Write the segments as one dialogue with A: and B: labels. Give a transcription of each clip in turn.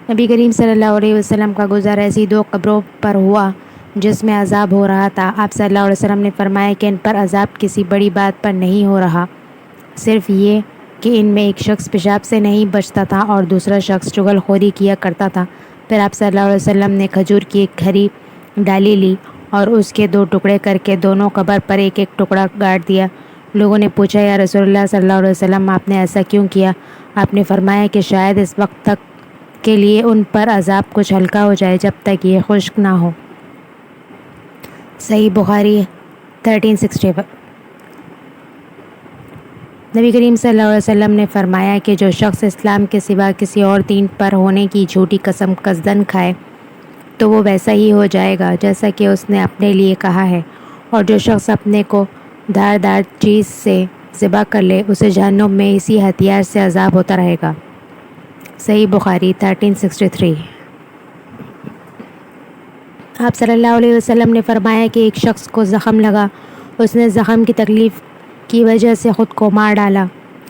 A: نبی کریم صلی اللہ علیہ وسلم کا گزر ایسی دو قبروں پر ہوا جس میں عذاب ہو رہا تھا۔ آپ صلی اللہ علیہ وسلم نے فرمایا کہ ان پر عذاب کسی بڑی بات پر نہیں ہو رہا، صرف یہ کہ ان میں ایک شخص پیشاب سے نہیں بچتا تھا اور دوسرا شخص چغل خوری کیا کرتا تھا۔ پھر آپ صلی اللہ علیہ وسلم نے کھجور کی ایک کھری ڈالی لی اور اس کے دو ٹکڑے کر کے دونوں قبر پر ایک ایک ٹکڑا گاڑ دیا۔ لوگوں نے پوچھا، یا رسول اللہ صلی اللہ علیہ وسلم، آپ نے ایسا کیوں کیا؟ آپ نے فرمایا کہ شاید اس وقت تک کے لیے ان پر عذاب کچھ ہلکا ہو جائے جب تک یہ خشک نہ ہو۔ صحیح بخاری 1365۔ نبی کریم صلی اللہ علیہ وسلم نے فرمایا کہ جو شخص اسلام کے سوا کسی اور دین پر ہونے کی جھوٹی قسم قصداً کھائے تو وہ ویسا ہی ہو جائے گا جیسا کہ اس نے اپنے لیے کہا ہے، اور جو شخص اپنے کو دھاردار چیز سے ذبح کر لے اسے جہنم میں اسی ہتھیار سے عذاب ہوتا رہے گا۔ صحیح بخاری 1363۔ آپ صلی اللہ علیہ وسلم نے فرمایا کہ ایک شخص کو زخم لگا، اس نے زخم کی تکلیف کی وجہ سے خود کو مار ڈالا۔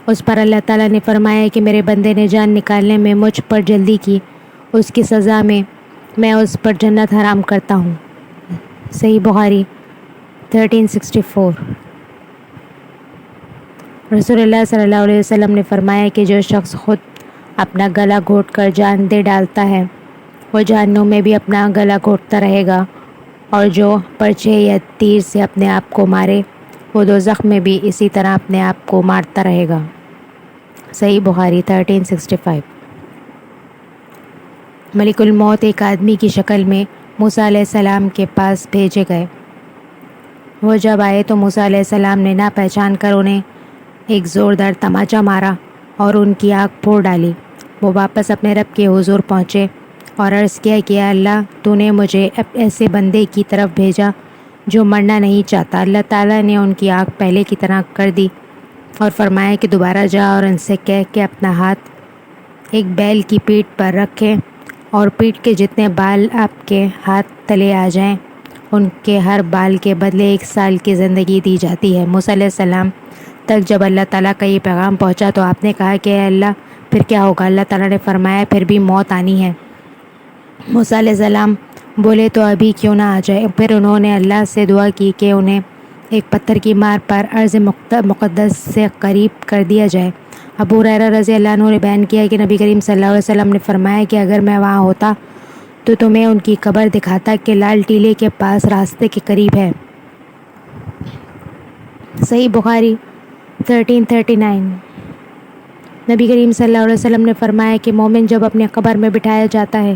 A: اس پر اللہ تعالیٰ نے فرمایا کہ میرے بندے نے جان نکالنے میں مجھ پر جلدی کی، اس کی سزا میں اس پر جنت حرام کرتا ہوں۔ صحیح بخاری 1364۔ رسول اللہ صلی اللہ علیہ وسلم نے فرمایا کہ جو شخص خود اپنا گلا گھونٹ کر جان دے ڈالتا ہے وہ جہنم میں بھی اپنا گلا گھونٹتا رہے گا، اور جو پرچے یا تیر سے اپنے آپ کو مارے وہ دوزخ میں بھی اسی طرح اپنے آپ کو مارتا رہے گا۔ صحیح بخاری 1365۔ ملک الموت ایک آدمی کی شکل میں موسیٰ علیہ السلام کے پاس بھیجے گئے۔ وہ جب آئے تو موسیٰ علیہ السلام نے نہ پہچان کر انہیں ایک زوردار تماچا مارا اور ان کی آنکھ پھوڑ ڈالی۔ وہ واپس اپنے رب کے حضور پہنچے اور عرض کیا کہ اللہ، تو نے مجھے ایسے بندے کی طرف بھیجا جو مرنا نہیں چاہتا۔ اللہ تعالیٰ نے ان کی آنکھ پہلے کی طرح کر دی اور فرمایا کہ دوبارہ جا اور ان سے کہہ کہ اپنا ہاتھ ایک بیل کی پیٹھ پر رکھیں اور پیٹھ کے جتنے بال آپ کے ہاتھ تلے آ جائیں ان کے ہر بال کے بدلے 1 سال کی زندگی دی جاتی ہے۔ موسیٰ علیہ السلام تک جب اللہ تعالیٰ کا یہ پیغام پہنچا تو آپ نے کہا کہ اے اللہ، پھر کیا ہوگا؟ اللہ تعالیٰ نے فرمایا، پھر بھی موت آنی ہے۔ موسیٰ علیہ السلام بولے تو ابھی کیوں نہ آ جائے؟ پھر انہوں نے اللہ سے دعا کی کہ انہیں ایک پتھر کی مار پر ارض مقدس سے قریب کر دیا جائے۔ ابو ہریرہ رضی اللہ عنہ نے بیان کیا کہ نبی کریم صلی اللہ علیہ وسلم نے فرمایا کہ اگر میں وہاں ہوتا تو تمہیں ان کی قبر دکھاتا کہ لال ٹیلے کے پاس راستے کے قریب ہے۔ صحیح بخاری 1339۔ نبی کریم صلی اللہ علیہ وسلم نے فرمایا کہ مومن جب اپنے قبر میں بٹھایا جاتا ہے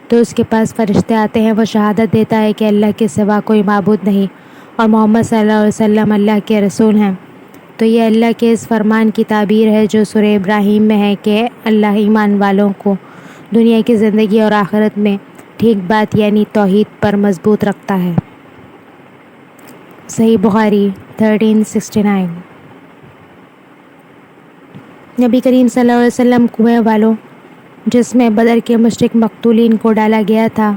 A: تو اس کے پاس فرشتے آتے ہیں، وہ شہادت دیتا ہے کہ اللہ کے سوا کوئی معبود نہیں اور محمد صلی اللہ علیہ وسلم اللہ کے رسول ہیں۔ تو یہ اللہ کے اس فرمان کی تعبیر ہے جو سورہ ابراہیم میں ہے کہ اللہ ایمان والوں کو دنیا کی زندگی اور آخرت میں ٹھیک بات یعنی توحید پر مضبوط رکھتا ہے۔ صحیح بخاری 1369۔ نبی کریم صلی اللہ علیہ وسلم کنویں والوں جس میں بدر کے مشرک مقتولین کو ڈالا گیا تھا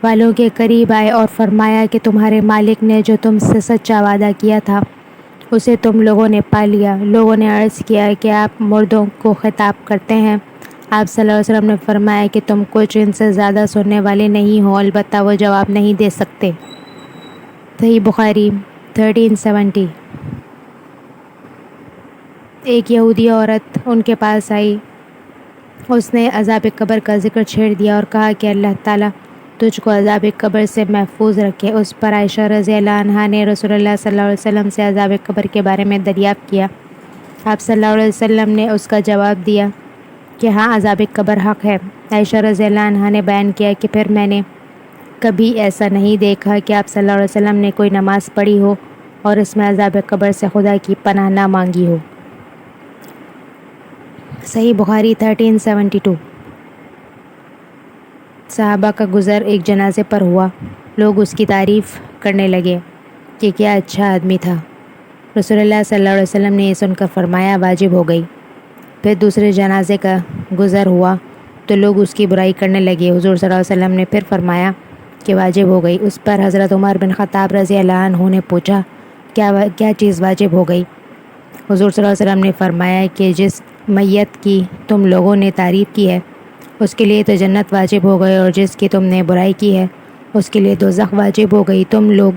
A: والوں کے قریب آئے اور فرمایا کہ تمہارے مالک نے جو تم سے سچا وعدہ کیا تھا اسے تم لوگوں نے پا لیا۔ لوگوں نے عرض کیا کہ آپ مردوں کو خطاب کرتے ہیں۔ آپ صلی اللہ علیہ وسلم نے فرمایا کہ تم کچھ ان سے زیادہ سننے والے نہیں ہو، البتہ وہ جواب نہیں دے سکتے۔ صحیح بخاری 1370۔ ایک یہودی عورت ان کے پاس آئی، اس نے عذاب قبر کا ذکر چھیڑ دیا اور کہا کہ اللہ تعالیٰ تجھ کو عذاب قبر سے محفوظ رکھے۔ اس پر عائشہ رضی اللہ عنہا نے رسول اللہ صلی اللہ علیہ وسلم سے عذاب قبر کے بارے میں دریافت کیا۔ آپ صلی اللہ علیہ وسلم نے اس کا جواب دیا کہ ہاں، عذاب قبر حق ہے۔ عائشہ رضی اللہ عنہا نے بیان کیا کہ پھر میں نے کبھی ایسا نہیں دیکھا کہ آپ صلی اللہ علیہ وسلم نے کوئی نماز پڑھی ہو اور اس میں عذاب قبر سے خدا کی پناہ نہ مانگی ہو۔ صحیح بخاری 1372۔ صحابہ کا گزر ایک جنازے پر ہوا، لوگ اس کی تعریف کرنے لگے کہ کیا اچھا آدمی تھا۔ رسول اللہ صلی اللہ علیہ وسلم نے یہ سن کر فرمایا واجب ہو گئی۔ پھر دوسرے جنازے کا گزر ہوا تو لوگ اس کی برائی کرنے لگے۔ حضور صلی اللہ علیہ وسلم نے پھر فرمایا کہ واجب ہو گئی۔ اس پر حضرت عمر بن خطاب رضی اللہ عنہ نے پوچھا کیا چیز واجب ہو گئی؟ حضور صلی اللہ علیہ وسلم نے فرمایا کہ جس میت کی تم لوگوں نے تعریف کی ہے اس کے لیے تو جنت واجب ہو گئے، اور جس کی تم نے برائی کی ہے اس کے لیے دوزخ واجب ہو گئی۔ تم لوگ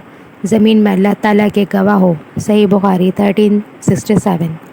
A: زمین میں اللہ تعالیٰ کے گواہ ہو۔ صحیح بخاری 1367۔